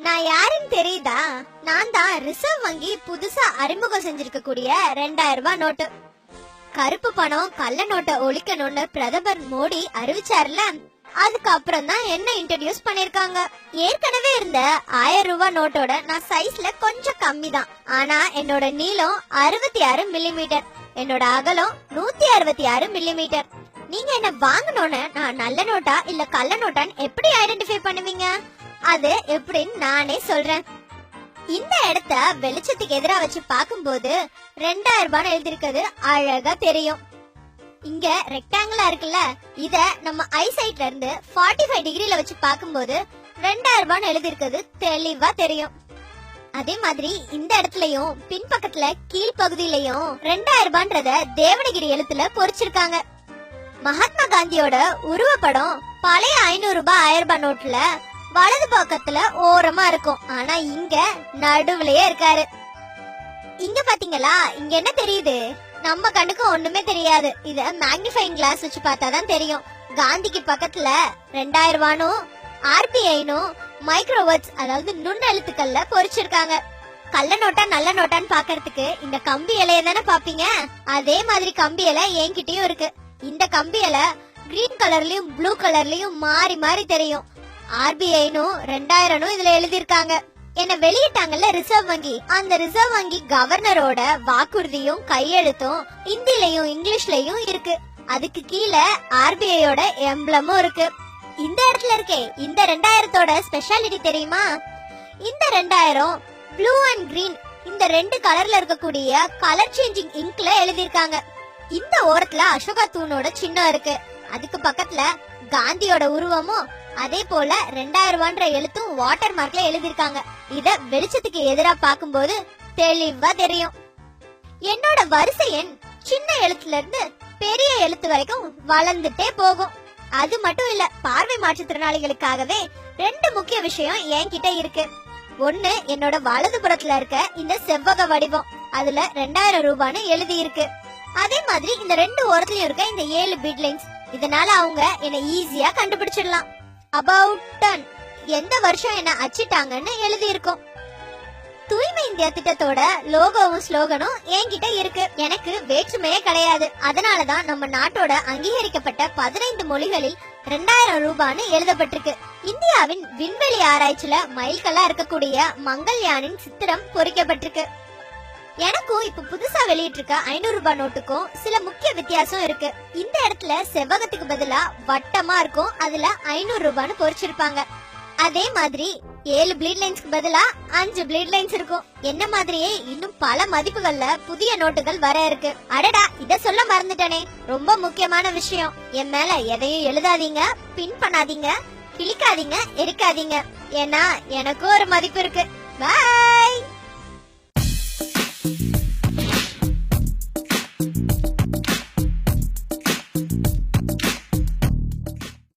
நான் யாருன்னு தெரியுதா? நான் தான் ரிசர்வ் வங்கி புதுசா அறிமுகம் செஞ்சிருக்க கூடிய 2000 ரூபாய் நோட்டு. கருப்பு பணம் கள்ள நோட்டை ஒழிக்கணும்னு பிரதமர் மோடி அறிவிச்சார்ல, அதுக்கப்புறம் தான் என்ன இன்ட்ரோடியூஸ் பண்ணிருக்காங்க. ஏற்கனவே இருந்த 1000 ரூபாய் நோட்டோட நான் சைஸ்ல கொஞ்சம் கம்மி தான். ஆனா என்னோட நீளம் 66 மில்லிமீட்டர், என்னோட அகலம் 166 மில்லிமீட்டர். நீங்க என்ன வாங்கணும்னு நான் நல்ல நோட்டா இல்ல கள்ள நோட்டான்னு எப்படி ஐடென்டிஃபை பண்ணுவீங்க? அது எப்படின்னு நானே சொல்றேன். இந்த இடத்த வெளிச்சத்துக்கு எதிரா வச்சு பாக்கும்போது 2000 ரூபாய் எழுதிருக்கிறது அழகா தெரியும். இங்க ரெக்டாங்கிளா இருக்குல்ல, இத நம்ம ஐசைட்ல இருந்து 45 டிகிரில வச்சு பாக்கும்போது 2000 ரூபாய் எழுதிருக்கிறது தெளிவா தெரியும். அதே மாதிரி இந்த இடத்துலயும் பின்பக்கத்துல கீழ்பகுதியிலயும் 2000 ரூபான்றத தேவனகிரி எழுத்துல பொறிச்சிருக்காங்க. மகாத்மா காந்தியோட உருவப்படம் பழைய 500 ரூபாய் 1000 ரூபாய் நோட்ல வலது பக்கத்துல ஓரமா இருக்கும். ஆனா இங்க நடுவுலயே இருக்காரு. இங்க பாத்தீங்களா, இங்க என்ன தெரியுது? நம்ம கண்ணுக்கு ஒண்ணுமே தெரியாது. இத மேக்னிஃபைங் கிளாஸ் வச்சு பார்த்தாதான் தெரியும். காந்திக்கு பக்கத்துல 2000 ரூபாயும் ஆர்பிஐனும் மைக்ரோவேர்ட்ஸ் அதாவது நுண்ணெழுத்துக்கள்ல பொறிச்சிருக்காங்க. கள்ள நோட்டா நல்ல நோட்டான்னு பாக்கிறதுக்கு இந்த கம்பி இலைய தானே பாப்பீங்க. அதே மாதிரி கம்பி இலை என்கிட்டயும் இருக்கு. இந்த கம்பி இலை கிரீன் கலர்லயும் ப்ளூ கலர்லயும் மாறி மாறி தெரியும். ஆர்பிஐனும் 2000 இதுல எழுதிருக்காங்க. என்ன வெளியிட்டாங்கல்ல ரிசர்வ் வங்கி, அந்த ரிசர்வ் வங்கி கவர்னரோட வாக்குறுதியும் கையெழுத்தும் ஹிந்திலயும் இங்கிலீஷ்லயும் இருக்கு. அதுக்கு கீழே ஆர்பிஐயோட எம்பளமும் இருக்கு. இந்த இடத்துல இருக்கே இந்த 2000 ஸ்பெஷாலிட்டி தெரியுமா? இந்த 2000 ப்ளூ அண்ட் கிரீன் இந்த ரெண்டு கலர்ல இருக்கக்கூடிய கலர் சேஞ்சிங் இங்க்ல எழுதிருக்காங்க. இந்த ஓரத்துல அசோகா தூணோட சின்னம் இருக்கு. அதுக்கு பக்கத்துல காந்தியோட உருவமும் அதே போல 2000 ரூபான்ற எழுத்தும் வாட்டர் மார்க்ல எழுதிருக்காங்க. இத வெளிச்சத்துக்கு எதிரா பாக்கும்போது தெளிவா தெரியும். என்னோட வரிசை எண் சின்ன எழுத்துல இருந்து பெரிய எழுத்து வரைக்கும் வளர்ந்துட்டே போகும். அது மட்டும் இல்ல, பார்வை மாற்றுத்திறனாளிகளுக்காகவே 2 முக்கிய விஷயம் என்கிட்ட இருக்கு. ஒண்ணு, என்னோட வலது புறத்துல இருக்க இந்த செவ்வக வடிவம், அதுல 2000 ரூபான்னு எழுதி இருக்கு. அதே மாதிரி இந்த 2 ஓரத்துலயும் இருக்க இந்த 7 பீட் லைன்ஸ், இதனால அவங்க என்ன ஈஸியா கண்டுபிடிச்சிடலாம். அபவுட் டன் எந்த வருஷம் என்ன அச்சிட்டாங்கன்னு எழுதி இருக்கும். தூய்மை இந்தியா திட்டத்தோட லோகோவும் ஸ்லோகனும் என்கிட்ட இருக்கு. எனக்கு வேற்றுமையே கிடையாது. அதனாலதான் நம்ம நாட்டோட அங்கீகரிக்கப்பட்ட 15 மொழிகளில் 2000 ரூபான்னு எழுதப்பட்டிருக்கு. இந்தியாவின் விண்வெளி ஆராய்ச்சியில மைல்கல்லா இருக்கக்கூடிய மங்கள்யானின் சித்திரம் பொறிக்கப்பட்டிருக்கு. எனக்கும் இப்ப புதுசா வெளியிட்டிருக்க 500 ரூபாய் நோட்டுக்கும் சில முக்கிய வித்தியாசம் இருக்கு. இந்த இடத்துல செவ்வகத்துக்கு பதிலா வட்டமா இருக்கும், அதுல 500 ரூபான்னு பொறிச்சிருப்பாங்க. அதே மாதிரி 7 ப்ளீட் லைன்ஸ்க்கு பதிலா 5 ப்ளீட் லைன்ஸ் இருக்கும். என்ன மாதிரியே இன்னும் பல மதிப்புகள்ல புதிய நோட்டுகள் வர இருக்கு. அடடா, இத சொல்ல மறந்துட்டனே, ரொம்ப முக்கியமான விஷயம். என் மேல எதையும் எழுதாதீங்க, பின் பண்ணாதீங்க, கிளிக்காதீங்க, எரிக்காதீங்க. ஏன்னா எனக்கும் ஒரு மதிப்பு இருக்கு. பாய்.